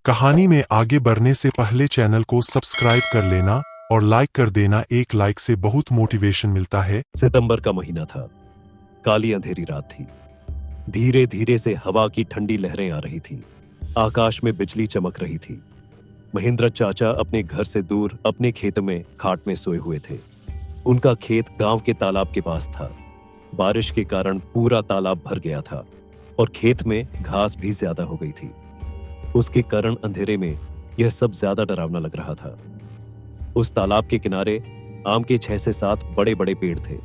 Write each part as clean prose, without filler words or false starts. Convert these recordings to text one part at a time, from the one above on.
कहानी में आगे बढ़ने से पहले चैनल को सब्सक्राइब कर लेना और लाइक कर देना। एक लाइक से बहुत मोटिवेशन मिलता है। सितंबर का महीना था। काली अंधेरी रात थी। धीरे धीरे से हवा की ठंडी लहरें आ रही थी। आकाश में बिजली चमक रही थी। महेंद्र चाचा अपने घर से दूर अपने खेत में खाट में सोए हुए थे। उनका खेत गांव के तालाब के पास था। बारिश के कारण पूरा तालाब भर गया था और खेत में घास भी ज्यादा हो गई थी। उसके कारण अंधेरे में यह सब ज्यादा डरावना लग रहा था। उस तालाब के किनारे आम के 6 से 7 बड़े बड़े पेड़ थे।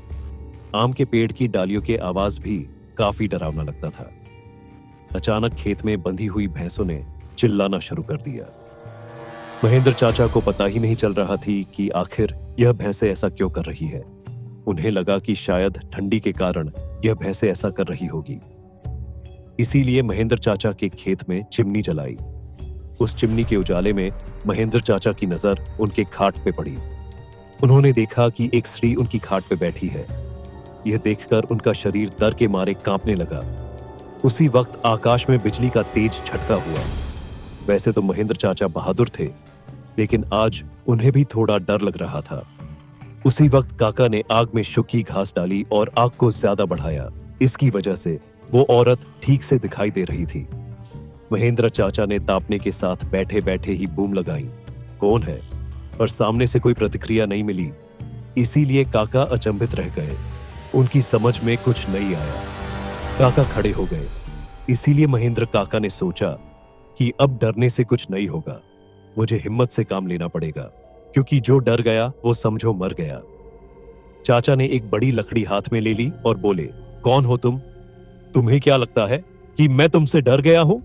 आम के पेड़ की डालियों के आवाज भी काफी डरावना लगता था। अचानक खेत में बंधी हुई भैंसों ने चिल्लाना शुरू कर दिया। महेंद्र चाचा को पता ही नहीं चल रहा थी कि आखिर यह भैंसें ऐसा क्यों कर रही है। उन्हें लगा कि शायद ठंडी के कारण यह भैंसें ऐसा कर रही होगी। इसीलिए महेंद्र चाचा के खेत में चिमनी जलाई। उस चिमनी के उजाले में महेंद्र चाचा की नजर उनके खाट पे पड़ी। उन्होंने देखा कि एक स्त्री उनकी खाट पे बैठी है। यह देखकर उनका शरीर डर के मारे कांपने लगा। उसी वक्त आकाश में बिजली का तेज झटका हुआ। वैसे तो महेंद्र चाचा बहादुर थे, लेकिन आज उन्हें भी थोड़ा डर लग रहा था। उसी वक्त काका ने आग में सूखी घास डाली और आग को ज्यादा बढ़ाया। इसकी वजह से वो औरत ठीक से दिखाई दे रही थी। महेंद्र चाचा ने तापने के साथ बैठे बैठे ही बूम लगाई, कौन है? पर सामने से कोई प्रतिक्रिया नहीं मिली। इसीलिए काका अचंभित रह गए। उनकी समझ में कुछ नहीं आया। काका खड़े हो गए। इसीलिए महेंद्र काका ने सोचा कि अब डरने से कुछ नहीं होगा। मुझे हिम्मत से काम लेना पड़ेगा, क्योंकि जो डर गया वो समझो मर गया। चाचा ने एक बड़ी लकड़ी हाथ में ले ली और बोले, कौन हो तुम? तुम्हें क्या लगता है कि मैं तुमसे डर गया हूं?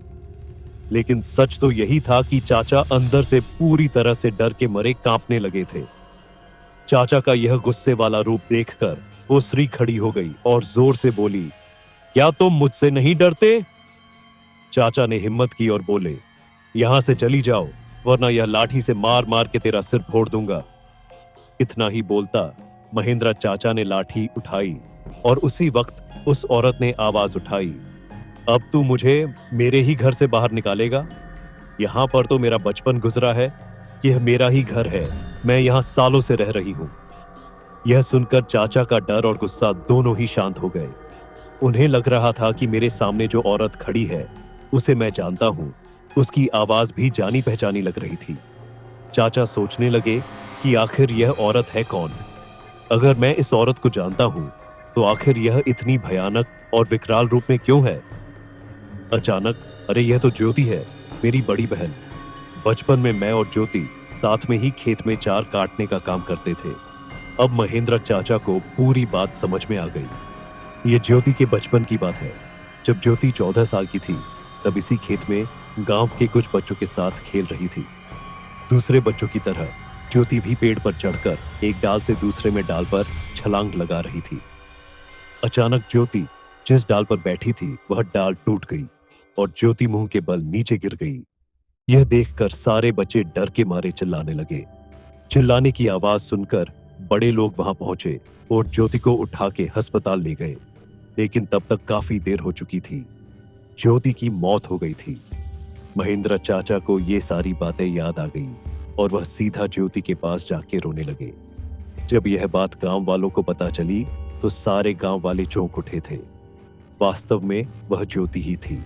लेकिन सच तो यही था कि चाचा अंदर से पूरी तरह से डर के मारे कांपने लगे थे। चाचा का यह गुस्से वाला रूप देखकर वो स्त्री खड़ी हो गई और जोर से बोली, क्या तुम मुझसे नहीं डरते? चाचा ने हिम्मत की और बोले, यहां से चली जाओ, वरना यह लाठी से मार मार के तेरा सिर फोड़ दूंगा। इतना ही बोलता महेंद्र चाचा ने लाठी उठाई और उसी वक्त उस औरत ने आवाज उठाई, अब तू मुझे मेरे ही घर से बाहर निकालेगा? यहां पर तो मेरा बचपन गुजरा है। यह मेरा ही घर है। मैं यहां सालों से रह रही हूं। यह सुनकर चाचा का डर और गुस्सा दोनों ही शांत हो गए। उन्हें लग रहा था कि मेरे सामने जो औरत खड़ी है उसे मैं जानता हूं। उसकी आवाज भी जानी पहचानी लग रही थी। चाचा सोचने लगे कि आखिर यह औरत है कौन? अगर मैं इस औरत को जानता हूं तो आखिर यह इतनी भयानक और विकराल रूप में क्यों है? अचानक, अरे यह तो ज्योति है, मेरी बड़ी बहन। बचपन में मैं और ज्योति साथ में ही खेत में चार काटने का काम करते थे। अब महेंद्र चाचा को पूरी बात समझ में आ गई। यह ज्योति के बचपन की बात है। जब ज्योति 14 साल की थी, तब इसी खेत में गांव के कुछ बच्चों के साथ खेल रही थी। दूसरे बच्चों की तरह ज्योति भी पेड़ पर चढ़कर एक डाल से दूसरे में डाल पर छलांग लगा रही थी। अचानक ज्योति जिस डाल पर बैठी थी वह डाल टूट गई और ज्योति मुंह के बल नीचे गिर गई। यह देखकर सारे बच्चे डर के मारे चिल्लाने लगे। चिल्लाने की आवाज सुनकर बड़े लोग वहां पहुंचे और ज्योति को उठा के अस्पताल ले गए। लेकिन तब तक काफी देर हो चुकी थी। ज्योति की मौत हो गई थी। महेंद्र चाचा को ये सारी बातें याद आ गई और वह सीधा ज्योति के पास जाके रोने लगे। जब यह बात गांव वालों को पता चली तो सारे गांव वाले चौंक उठे थे। वास्तव में वह ज्योति ही थी।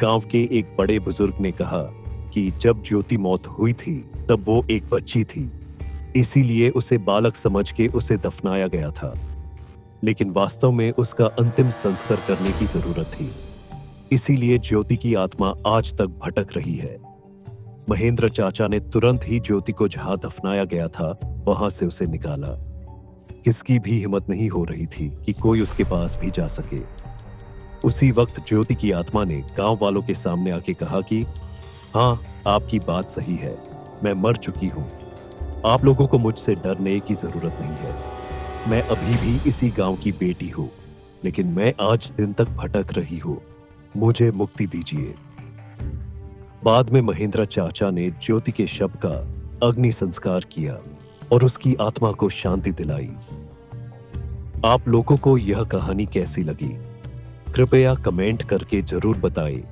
गांव के एक बड़े बुजुर्ग ने कहा कि जब ज्योति मौत हुई थी तब वो एक बच्ची थी, इसीलिए उसे बालक समझ के उसे दफनाया गया था। लेकिन वास्तव में उसका अंतिम संस्कार करने की जरूरत थी। इसीलिए ज्योति की आत्मा आज तक भटक रही है। महेंद्र चाचा ने तुरंत ही ज्योति को जहां दफनाया गया था वहां से उसे निकाला। किसकी भी हिम्मत नहीं हो रही थी कि कोई उसके पास भी जा सके। उसी वक्त ज्योति की आत्मा ने गांव वालों के सामने आके कहा कि हाँ, आपकी बात सही है, मैं मर चुकी हूं। आप लोगों को मुझसे डरने की जरूरत नहीं है। मैं अभी भी इसी गांव की बेटी हूं, लेकिन मैं आज दिन तक भटक रही हूं। मुझे मुक्ति दीजिए। बाद में महेंद्र चाचा ने ज्योति के शव का अग्नि संस्कार किया और उसकी आत्मा को शांति दिलाई। आप लोगों को यह कहानी कैसी लगी? कृपया कमेंट करके जरूर बताएं।